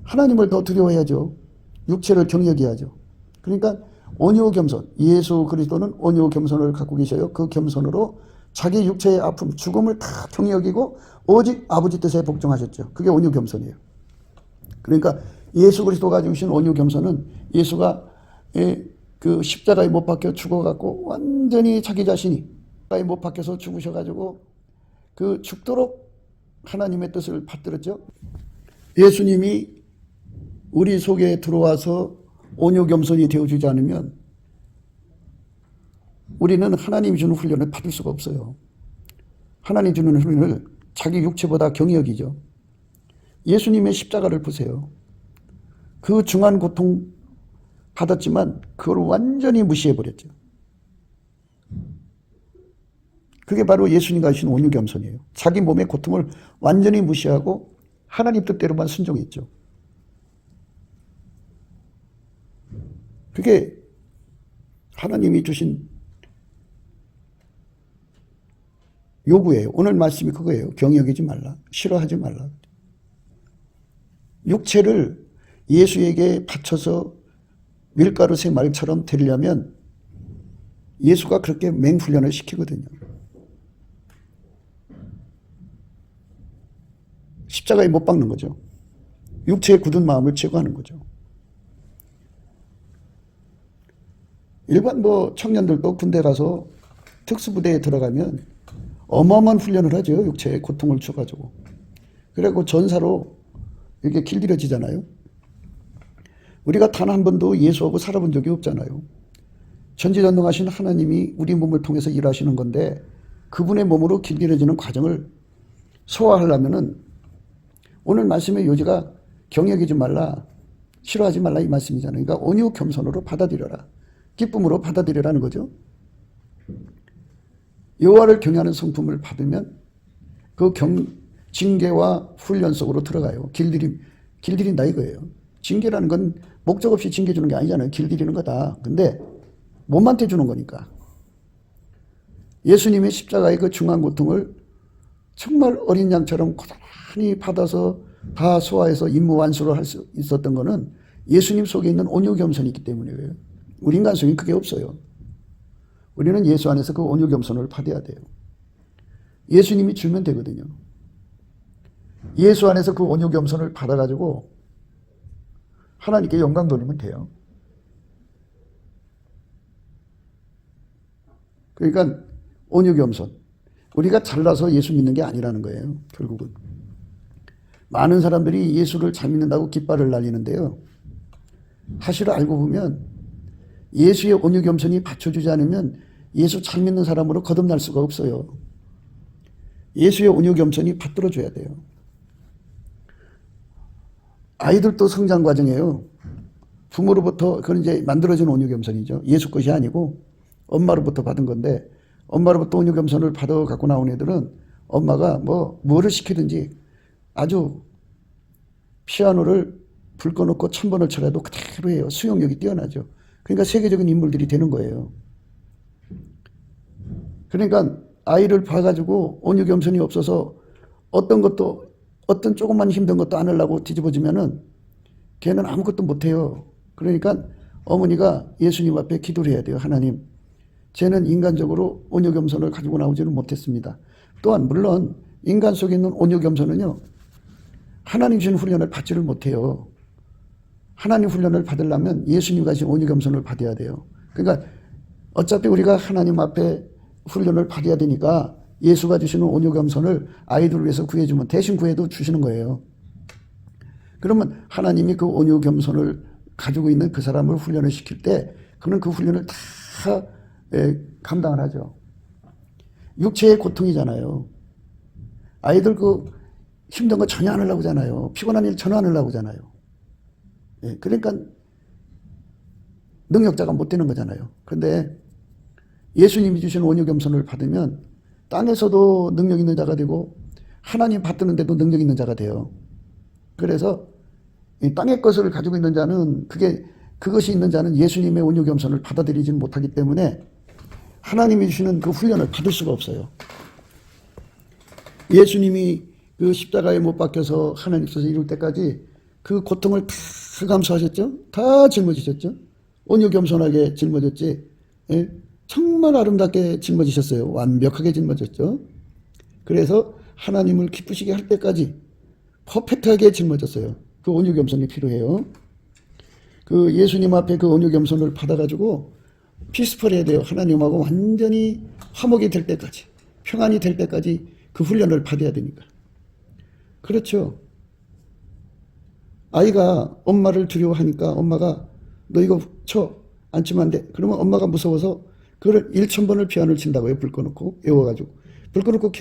[SPEAKER 1] 하나님을 더 두려워해야죠. 육체를 경히 여겨야죠. 그러니까 온유 겸손, 예수 그리스도는 온유 겸손을 갖고 계셔요. 그 겸손으로 자기 육체의 아픔, 죽음을 다 경히 여기고 오직 아버지 뜻에 복종하셨죠. 그게 온유 겸손이에요. 그러니까 예수 그리스도가 가지고 계신 온유 겸손은 예수가 그 십자가에 못 박혀 죽어갖고 완전히 자기 자신이 십자가에 못 박혀서 죽으셔가지고 그 죽도록 하나님의 뜻을 받들었죠. 예수님이 우리 속에 들어와서 온유 겸손이 되어주지 않으면 우리는 하나님이 주는 훈련을 받을 수가 없어요. 하나님 주는 훈련을 자기 육체보다 경히 여기죠. 예수님의 십자가를 보세요. 그 중한 고통 받았지만 그걸 완전히 무시해버렸죠. 그게 바로 예수님 가신 온유 겸손이에요. 자기 몸의 고통을 완전히 무시하고 하나님 뜻대로만 순종했죠. 그게 하나님이 주신 요구예요. 오늘 말씀이 그거예요. 경히 여기지 말라. 싫어하지 말라. 육체를 예수에게 바쳐서 밀가루 새 말처럼 되려면 예수가 그렇게 맹훈련을 시키거든요. 십자가에 못 박는 거죠. 육체의 굳은 마음을 제거하는 거죠. 일반 청년들도 군대 가서 특수부대에 들어가면 어마어마한 훈련을 하죠. 육체에 고통을 줘가지고. 그래갖고 전사로 이렇게 길들여지잖아요. 우리가 단 한 번도 예수하고 살아본 적이 없잖아요. 전지전능하신 하나님이 우리 몸을 통해서 일하시는 건데 그분의 몸으로 길들여지는 과정을 소화하려면은 오늘 말씀의 요지가 경히 여기지 말라, 싫어하지 말라 이 말씀이잖아요. 그러니까 온유 겸손으로 받아들여라. 기쁨으로 받아들여라는 거죠. 여호와를 경외하는 성품을 받으면 그 징계와 훈련 속으로 들어가요. 길들인다 이거예요. 징계라는 건 목적 없이 징계 주는 게 아니잖아요. 길들이는 거다. 근데 몸한테 주는 거니까. 예수님의 십자가의 그 중한 고통을 정말 어린 양처럼 고스란히 받아서 다 소화해서 임무 완수를 할 수 있었던 거는 예수님 속에 있는 온유 겸손이 있기 때문이에요. 우리 인간 속에 그게 없어요. 우리는 예수 안에서 그 온유 겸손을 받아야 돼요. 예수님이 주면 되거든요. 예수 안에서 그 온유 겸손을 받아가지고 하나님께 영광 돌리면 돼요. 그러니까 온유 겸손. 우리가 잘나서 예수 믿는 게 아니라는 거예요. 결국은. 많은 사람들이 예수를 잘 믿는다고 깃발을 날리는데요. 사실을 알고 보면 예수의 온유 겸손이 받쳐주지 않으면 예수 잘 믿는 사람으로 거듭날 수가 없어요. 예수의 온유 겸손이 받들어줘야 돼요. 아이들도 성장 과정이에요. 부모로부터 그건 이제 만들어진 온유 겸손이죠. 예수 것이 아니고 엄마로부터 받은 건데 엄마로부터 온유 겸손을 받아 갖고 나온 애들은 엄마가 뭐를 시키든지 아주 피아노를 불 꺼놓고 1000번을 쳐라도 그대로 해요. 수용력이 뛰어나죠. 그러니까 세계적인 인물들이 되는 거예요. 그러니까 아이를 봐가지고 온유 겸손이 없어서 어떤 조금만 힘든 것도 안 하려고 뒤집어지면은 걔는 아무것도 못해요. 그러니까 어머니가 예수님 앞에 기도를 해야 돼요. 하나님, 쟤는 인간적으로 온유 겸손을 가지고 나오지는 못했습니다. 또한 물론 인간 속에 있는 온유 겸손은요, 하나님 주신 훈련을 받지를 못해요. 하나님 훈련을 받으려면 예수님 가신 온유 겸손을 받아야 돼요. 그러니까 어차피 우리가 하나님 앞에 훈련을 받아야 되니까 예수가 주시는 온유 겸손을 아이들을 위해서 구해주면 대신 구해도 주시는 거예요. 그러면 하나님이 그 온유 겸손을 가지고 있는 그 사람을 훈련을 시킬 때 그는 그 훈련을 다 감당을 하죠. 육체의 고통이잖아요. 아이들 그 힘든 거 전혀 안 하려고 하잖아요. 피곤한 일 전혀 안 하려고 하잖아요. 그러니까 능력자가 못 되는 거잖아요. 그런데 예수님이 주시는 온유 겸손을 받으면 땅에서도 능력 있는 자가 되고 하나님 받드는데도 능력 있는 자가 돼요. 그래서 이 땅의 것을 가지고 있는 자는 그게 그것이 있는 자는 예수님의 온유 겸손을 받아들이지는 못하기 때문에 하나님이 주시는 그 훈련을 받을 수가 없어요. 예수님이 그 십자가에 못 박혀서 하나님께서 이룰 때까지 그 고통을 다 감수하셨죠? 다 짊어지셨죠? 온유 겸손하게 짊어졌지. 예? 정말 아름답게 짊어지셨어요. 완벽하게 짊어졌죠. 그래서 하나님을 기쁘시게 할 때까지 퍼펙트하게 짊어졌어요. 그 온유 겸손이 필요해요. 그 예수님 앞에 그 온유 겸손을 받아가지고 피스풀해야 돼요. 하나님하고 완전히 화목이 될 때까지, 평안이 될 때까지 그 훈련을 받아야 되니까. 그렇죠. 아이가 엄마를 두려워하니까 엄마가 너 이거 쳐, 안 치면 안 돼. 그러면 엄마가 무서워서 그걸 1000번을 피아노를 친다고요. 불 꺼놓고 애워가지고. 불 꺼놓고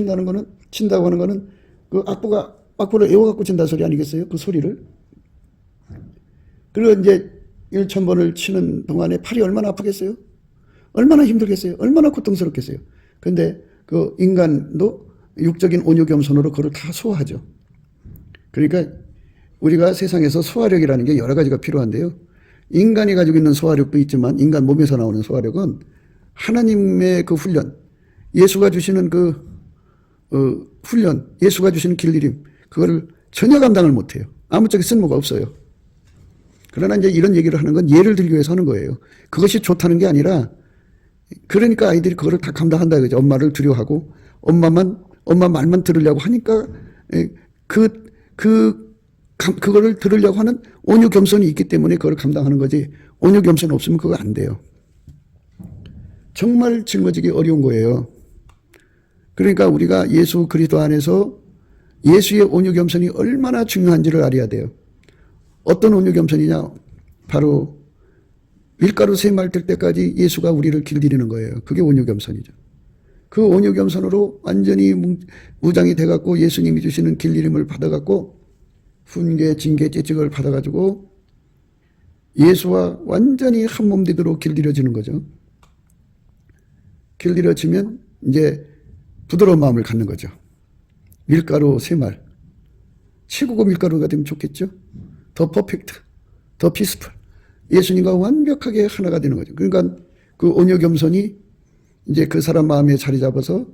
[SPEAKER 1] 친다고 하는 거는 그 악보를 애워갖고 친다는 소리 아니겠어요? 그 소리를. 그리고 이제 1000번을 치는 동안에 팔이 얼마나 아프겠어요? 얼마나 힘들겠어요? 얼마나 고통스럽겠어요? 근데 그 인간도 육적인 온유 겸손으로 그걸 다 소화하죠. 그러니까 우리가 세상에서 소화력이라는 게 여러 가지가 필요한데요. 인간이 가지고 있는 소화력도 있지만 인간 몸에서 나오는 소화력은 하나님의 그 훈련, 예수가 주시는 그 훈련, 예수가 주시는 길들임, 그거를 전혀 감당을 못해요. 아무짝에 쓸모가 없어요. 그러나 이제 이런 얘기를 하는 건 예를 들기 위해서 하는 거예요. 그것이 좋다는 게 아니라, 그러니까 아이들이 그거를 다 감당한다 그죠. 엄마를 두려워하고 엄마 말만 들으려고 하니까 그거를 들으려고 하는 온유 겸손이 있기 때문에 그걸 감당하는 거지. 온유 겸손이 없으면 그거 안 돼요. 정말 짊어지기 어려운 거예요. 그러니까 우리가 예수 그리스도 안에서 예수의 온유 겸손이 얼마나 중요한지를 알아야 돼요. 어떤 온유 겸손이냐? 바로 밀가루 세 말 뜰 때까지 예수가 우리를 길들이는 거예요. 그게 온유 겸손이죠. 그 온유 겸손으로 완전히 무장이 돼갖고 예수님이 주시는 길들임을 받아갖고 훈계, 징계, 채찍을 받아가지고 예수와 완전히 한 몸 되도록 길들여지는 거죠. 길들여지면 이제 부드러운 마음을 갖는 거죠. 밀가루 세 말. 최고고 밀가루가 되면 좋겠죠. 더 퍼펙트, 더 피스풀. 예수님과 완벽하게 하나가 되는 거죠. 그러니까 그 온유 겸손이 이제 그 사람 마음에 자리 잡아서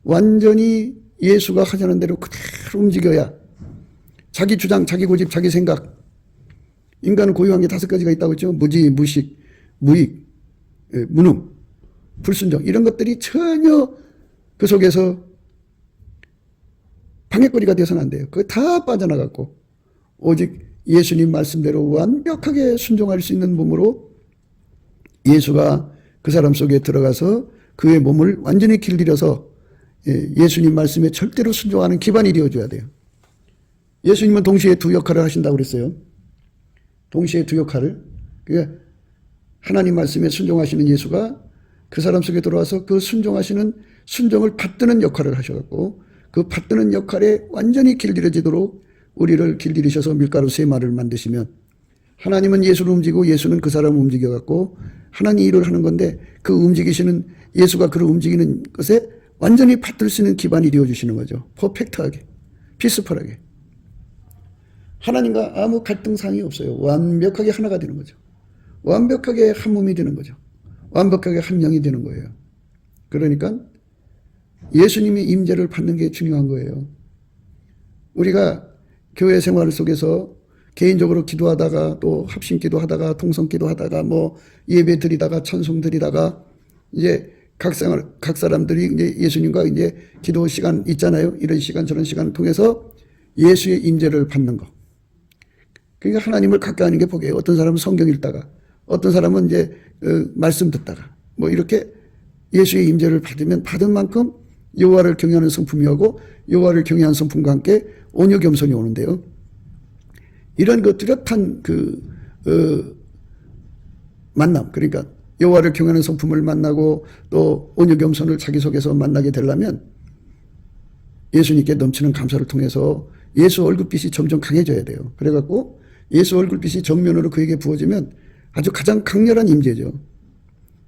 [SPEAKER 1] 완전히 예수가 하자는 대로 그대로 움직여야 자기 주장, 자기 고집, 자기 생각. 인간은 고유한 게 5가지가 있다고 했죠. 무지, 무식, 무익, 무능, 불순종. 이런 것들이 전혀 그 속에서 방해거리가 되어서는 안 돼요. 그거 다 빠져나갔고 오직 예수님 말씀대로 완벽하게 순종할 수 있는 몸으로 예수가 그 사람 속에 들어가서 그의 몸을 완전히 길들여서 예수님 말씀에 절대로 순종하는 기반이 되어줘야 돼요. 예수님은 동시에 두 역할을 하신다고 그랬어요. 동시에 두 역할을. 그러니까 하나님 말씀에 순종하시는 예수가 그 사람 속에 들어와서 그 순종을 받드는 역할을 하셔갖고 그 받드는 역할에 완전히 길들여지도록 우리를 길들이셔서 밀가루 세 마리를 만드시면 하나님은 예수를 움직이고 예수는 그 사람을 움직여갖고 하나님 일을 하는 건데 그 움직이시는 예수가 그를 움직이는 것에 완전히 받들 수 있는 기반이 되어주시는 거죠. 퍼펙트하게, 피스풀하게. 하나님과 아무 갈등사항이 없어요. 완벽하게 하나가 되는 거죠. 완벽하게 한 몸이 되는 거죠. 완벽하게 한 영이 되는 거예요. 그러니까 예수님의 임재를 받는 게 중요한 거예요. 우리가 교회 생활 속에서 개인적으로 기도하다가 또 합심 기도하다가 통성 기도하다가 뭐 예배 드리다가 찬송 드리다가 이제 각 사람들이 이제 예수님과 이제 기도 시간 있잖아요. 이런 시간 저런 시간을 통해서 예수의 임재를 받는 거. 그러니까 하나님을 가까이 하는 게 복이에요. 어떤 사람은 성경 읽다가 어떤 사람은 이제 말씀 듣다가 뭐 이렇게 예수의 임재를 받으면 받은 만큼 여호와를 경외하는 성품이 오고 여호와를 경외하는 성품과 함께 온유 겸손이 오는데요. 이런 그 뚜렷한 만남, 그러니까 여호와를 경외하는 성품을 만나고 또 온유 겸손을 자기 속에서 만나게 되려면 예수님께 넘치는 감사를 통해서 예수 얼굴빛이 점점 강해져야 돼요. 그래갖고 예수 얼굴빛이 정면으로 그에게 부어지면 아주 가장 강렬한 임재죠.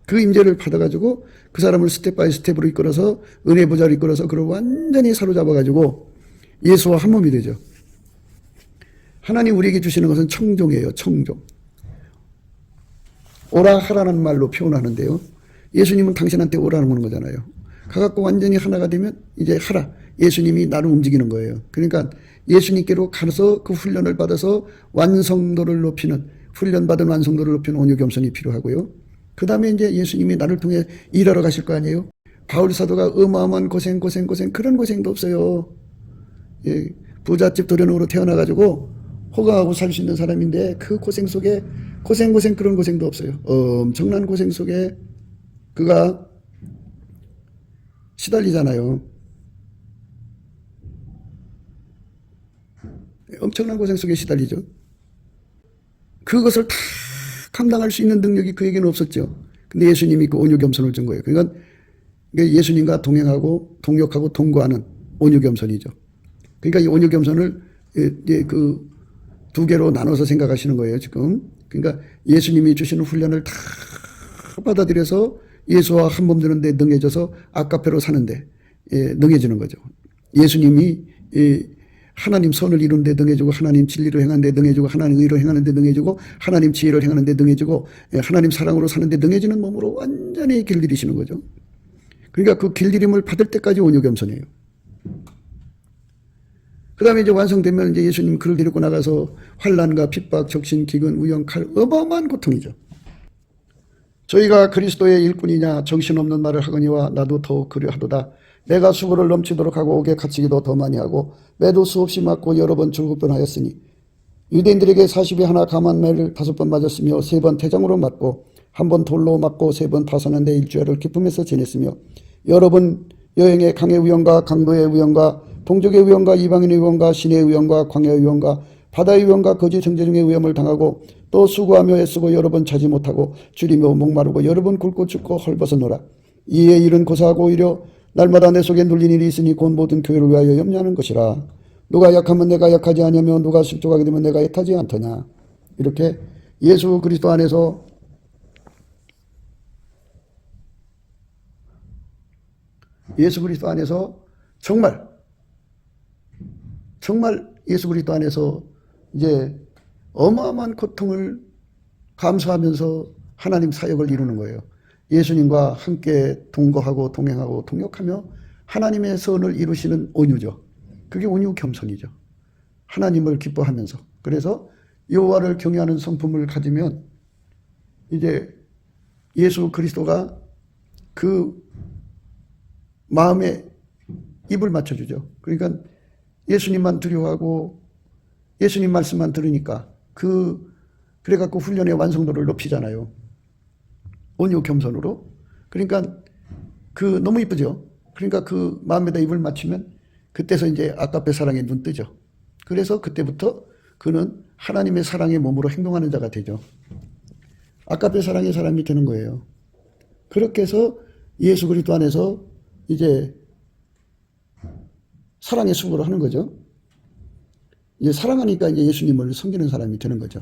[SPEAKER 1] 그 임재를 받아가지고 그 사람을 스텝 바이 스텝으로 이끌어서 은혜 보좌를 이끌어서 그를 완전히 사로잡아가지고 예수와 한 몸이 되죠. 하나님 우리에게 주시는 것은 청종이에요. 청종. 오라 하라는 말로 표현하는데요. 예수님은 당신한테 오라는 거잖아요. 가갖고 완전히 하나가 되면 이제 하라. 예수님이 나를 움직이는 거예요. 그러니까 예수님께로 가서 그 훈련을 받아서 완성도를 높이는, 훈련받은 완성도를 높이는 온유겸손이 필요하고요. 그 다음에 이제 예수님이 나를 통해 일하러 가실 거 아니에요. 바울 사도가 어마어마한 고생 그런 고생도 없어요. 예, 부잣집 도련으로 태어나가지고 호강하고 살 수 있는 사람인데 그 고생 속에 고생 그런 고생도 없어요. 엄청난 고생 속에 그가 시달리잖아요. 엄청난 고생 속에 시달리죠. 그것을 다 감당할 수 있는 능력이 그에게는 없었죠. 근데 예수님이 그 온유겸손을 준 거예요. 그러니까 예수님과 동행하고 동역하고 동거하는 온유겸손이죠. 그러니까 이 온유겸손을 그 두 개로 나눠서 생각하시는 거예요, 지금. 그러니까 예수님이 주시는 훈련을 다 받아들여서 예수와 한 몸 되는데 능해져서 아까페로 사는데 능해지는 거죠. 예수님이 하나님 선을 이루는데 능해지고, 하나님 진리로 행하는데 능해지고, 하나님 의로 행하는데 능해지고, 하나님 지혜를 행하는데 능해지고, 하나님 사랑으로 사는데 능해지는 몸으로 완전히 길들이시는 거죠. 그러니까 그 길들임을 받을 때까지 온유겸손이에요. 그 다음에 이제 완성되면 이제 예수님 그를 데리고 나가서 환난과 핍박, 적신, 기근, 우영, 칼, 어마어마한 고통이죠. 저희가 그리스도의 일꾼이냐 정신없는 말을 하거니와 나도 더욱 그리하도다. 내가 수고를 넘치도록 하고 옥에 갇히기도 더 많이 하고 매도 수없이 맞고 여러 번 줄급번 하였으니 유대인들에게 40에 하나 감한 매를 5번 맞았으며 3번 태장으로 맞고 1번 돌로 맞고 3번 파선한데 일주일을 기쁨에서 지냈으며 여러 번 여행의 강의 위험과 강도의 위험과 동족의 위험과 이방인의 위험과 신의 위험과 광야의 위험과 바다의 위험과 거짓 형제중의 위험을 당하고 또 수고하며 애쓰고 여러 번 차지 못하고 줄이며 목마르고 여러 번 굶고 죽고 헐벗어노라. 이에 일은 고사하고 오히려 날마다 내 속에 눌린 일이 있으니 곧 모든 교회를 위하여 염려하는 것이라. 누가 약하면 내가 약하지 아니하며 누가 실족하게 되면 내가 애타지 않더냐. 이렇게 예수 그리스도 안에서 정말 예수 그리스도 안에서 이제 어마어마한 고통을 감수하면서 하나님 사역을 이루는 거예요. 예수님과 함께 동거하고 동행하고 동역하며 하나님의 선을 이루시는 온유죠. 그게 온유 겸손이죠. 하나님을 기뻐하면서. 그래서 여호와를 경외하는 성품을 가지면 이제 예수 그리스도가 그 마음에 입을 맞춰주죠. 그러니까 예수님만 두려워하고 예수님 말씀만 들으니까 그래갖고 훈련의 완성도를 높이잖아요. 온유 겸손으로. 그러니까 너무 이쁘죠. 그러니까 그 마음에다 입을 맞추면 그때서 이제 아까페 사랑에 눈 뜨죠. 그래서 그때부터 그는 하나님의 사랑의 몸으로 행동하는 자가 되죠. 아까페 사랑의 사람이 되는 거예요. 그렇게 해서 예수 그리스도 안에서 이제 사랑의 수고를 하는 거죠. 이제 사랑하니까 이제 예수님을 섬기는 사람이 되는 거죠.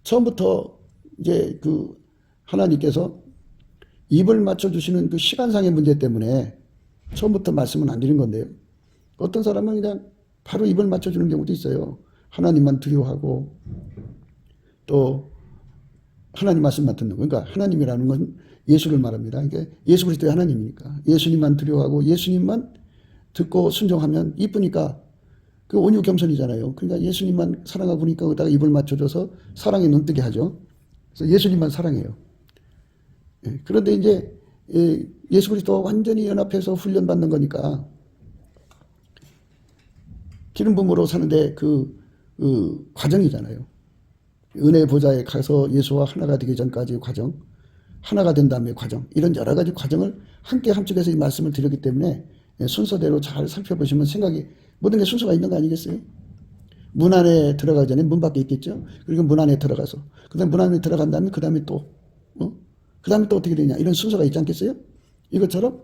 [SPEAKER 1] 처음부터 이제 그 하나님께서 입을 맞춰주시는 그 시간상의 문제 때문에 처음부터 말씀은 안 드린 건데요. 어떤 사람은 그냥 바로 입을 맞춰주는 경우도 있어요. 하나님만 두려워하고 또 하나님 말씀만 듣는 거. 그러니까 하나님이라는 건 예수를 말합니다. 그러니까 예수 그리스도의 하나님이니까 예수님만 두려워하고 예수님만 듣고 순종하면 이쁘니까 그 온유 겸손이잖아요. 그러니까 예수님만 사랑하고 그러니까 거기다가 입을 맞춰줘서 사랑에 눈뜨게 하죠. 그래서 예수님만 사랑해요. 그런데 이제 예수 그리스도와 완전히 연합해서 훈련받는 거니까 기름 부음으로 사는데 그 과정이잖아요. 은혜 보좌에 가서 예수와 하나가 되기 전까지의 과정, 하나가 된 다음의 과정, 이런 여러 가지 과정을 함께 함축해서 이 말씀을 드렸기 때문에 순서대로 잘 살펴보시면 생각이 모든 게 순서가 있는 거 아니겠어요? 문 안에 들어가기 전에 문 밖에 있겠죠? 그리고 문 안에 들어가서 그 다음에 문 안에 들어간 다음에 그 다음에 또 그 다음에 또 어떻게 되냐 이런 순서가 있지 않겠어요? 이것처럼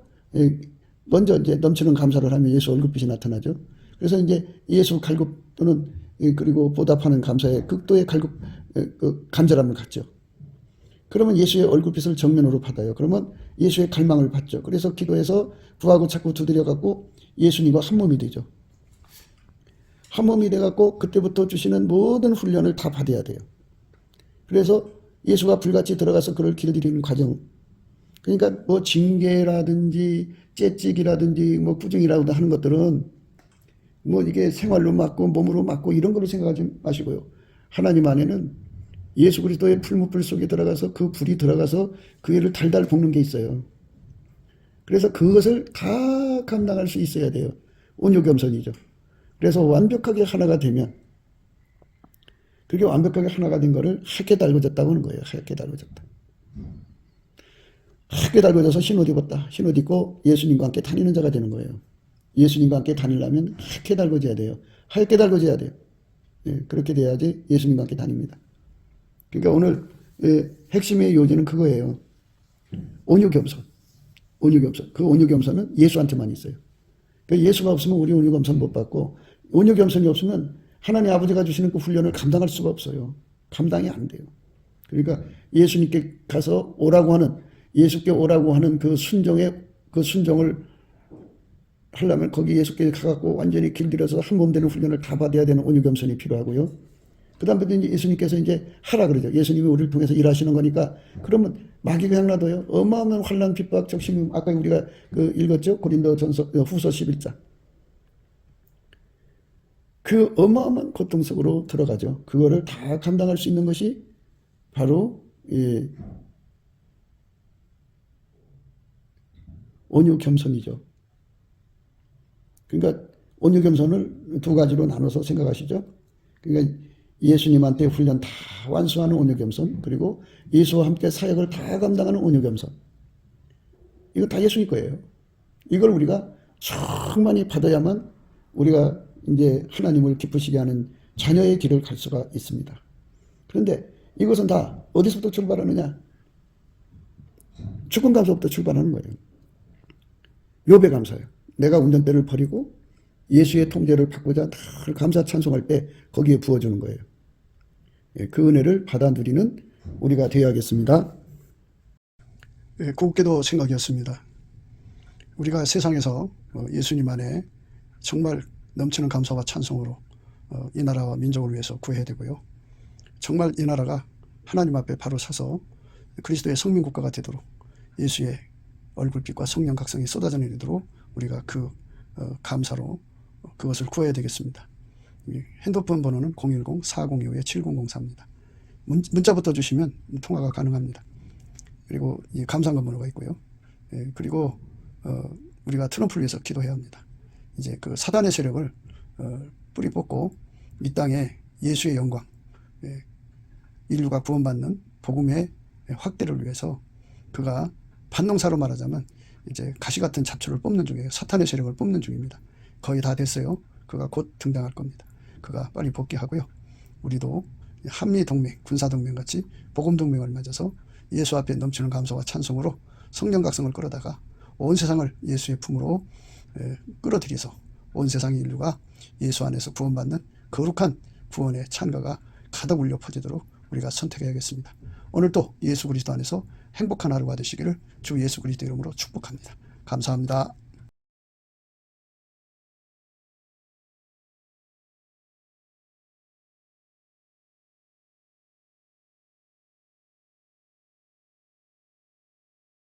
[SPEAKER 1] 먼저 이제 넘치는 감사를 하면 예수 얼굴빛이 나타나죠. 그래서 이제 예수 갈급 또는 그리고 보답하는 감사의 극도의 간절함을 갖죠. 그러면 예수의 얼굴빛을 정면으로 받아요. 그러면 예수의 갈망을 받죠. 그래서 기도해서 구하고 자꾸 두드려갖고 예수님과 한 몸이 되죠. 한 몸이 돼갖고 그때부터 주시는 모든 훈련을 다 받아야 돼요. 그래서 예수가 불같이 들어가서 그를 길들이는 과정. 그러니까 뭐 징계라든지 채찍이라든지 뭐 부정이라고 하는 것들은 뭐 이게 생활로 맞고 몸으로 맞고 이런 걸로 생각하지 마시고요. 하나님 안에는 예수 그리스도의 풀무불 속에 들어가서 그 불이 들어가서 그 애를 달달 볶는 게 있어요. 그래서 그것을 다 감당할 수 있어야 돼요. 온유겸손이죠. 그래서 완벽하게 하나가 되면 그게 완벽하게 하나가 된 거를 하얗게 달궈졌다고 하는 거예요. 하얗게 달궈졌다. 하얗게 달궈져서 흰옷 입었다. 흰옷 입고 예수님과 함께 다니는 자가 되는 거예요. 예수님과 함께 다니려면 하얗게 달궈져야 돼요. 하얗게 달궈져야 돼요. 예, 그렇게 돼야지 예수님과 함께 다닙니다. 그러니까 오늘 핵심의 요지는 그거예요. 온유겸손. 온유겸손. 그 온유겸손은 예수한테만 있어요. 그러니까 예수가 없으면 우리 온유겸손 못 받고 온유겸손이 없으면 하나님 아버지가 주시는 그 훈련을 감당할 수가 없어요. 감당이 안 돼요. 그러니까 예수님께 가서 오라고 하는 예수께 오라고 하는 그 순종을 하려면 거기 예수께 가갖고 완전히 길들여서 한 몸 되는 훈련을 다 받아야 되는 온유겸손이 필요하고요. 그 다음에 예수님께서 이제 하라 그러죠. 예수님이 우리를 통해서 일하시는 거니까 그러면 마귀가 향나도요. 어마어마한 환난 핍박 적심 아까 우리가 읽었죠. 고린도전서 후서 11장. 그 어마어마한 고통 속으로 들어가죠. 그거를 다 감당할 수 있는 것이 바로 온유겸손이죠. 그러니까 온유겸손을 두 가지로 나눠서 생각하시죠. 그러니까 예수님한테 훈련 다 완수하는 온유겸손, 그리고 예수와 함께 사역을 다 감당하는 온유겸손. 이거 다 예수님 거예요. 이걸 우리가 충만히 받아야만 우리가 이제 하나님을 기쁘시게 하는 자녀의 길을 갈 수가 있습니다. 그런데 이것은 다 어디서부터 출발하느냐? 죽은 감사부터 출발하는 거예요. 욥의 감사예요. 내가 운전대를 버리고 예수의 통제를 받고자 늘 감사 찬송할 때 거기에 부어주는 거예요. 그 은혜를 받아 누리는 우리가 되어야겠습니다. 곱게도 생각이었습니다. 우리가 세상에서 예수님 안에 정말 넘치는 감사와 찬송으로 이 나라와 민족을 위해서 구해야 되고요. 정말 이 나라가 하나님 앞에 바로 서서 그리스도의 성민국가가 되도록 예수의 얼굴빛과 성령 각성이 쏟아져 내리도록 우리가 그 감사로 그것을 구해야 되겠습니다. 핸드폰 번호는 010-4025-7004입니다. 문자부터 주시면 통화가 가능합니다. 그리고 이 감사한 번호가 있고요. 그리고 우리가 트럼프를 위해서 기도해야 합니다. 이제 그 사단의 세력을 뿌리 뽑고 이 땅에 예수의 영광, 인류가 구원받는 복음의 확대를 위해서 그가 반농사로 말하자면 이제 가시 같은 잡초를 뽑는 중이에요. 사탄의 세력을 뽑는 중입니다. 거의 다 됐어요. 그가 곧 등장할 겁니다. 그가 빨리 복귀하고요. 우리도 한미동맹, 군사동맹 같이 복음동맹을 맺어서 예수 앞에 넘치는 감사와 찬송으로 성령 각성을 끌어다가 온 세상을 예수의 품으로 끌어들여서 온 세상의 인류가 예수 안에서 구원받는 거룩한 구원의 찬가가 가득 울려 퍼지도록 우리가 선택해야겠습니다. 오늘도 예수 그리스도 안에서 행복한 하루가 되시기를 주 예수 그리스도 이름으로 축복합니다. 감사합니다.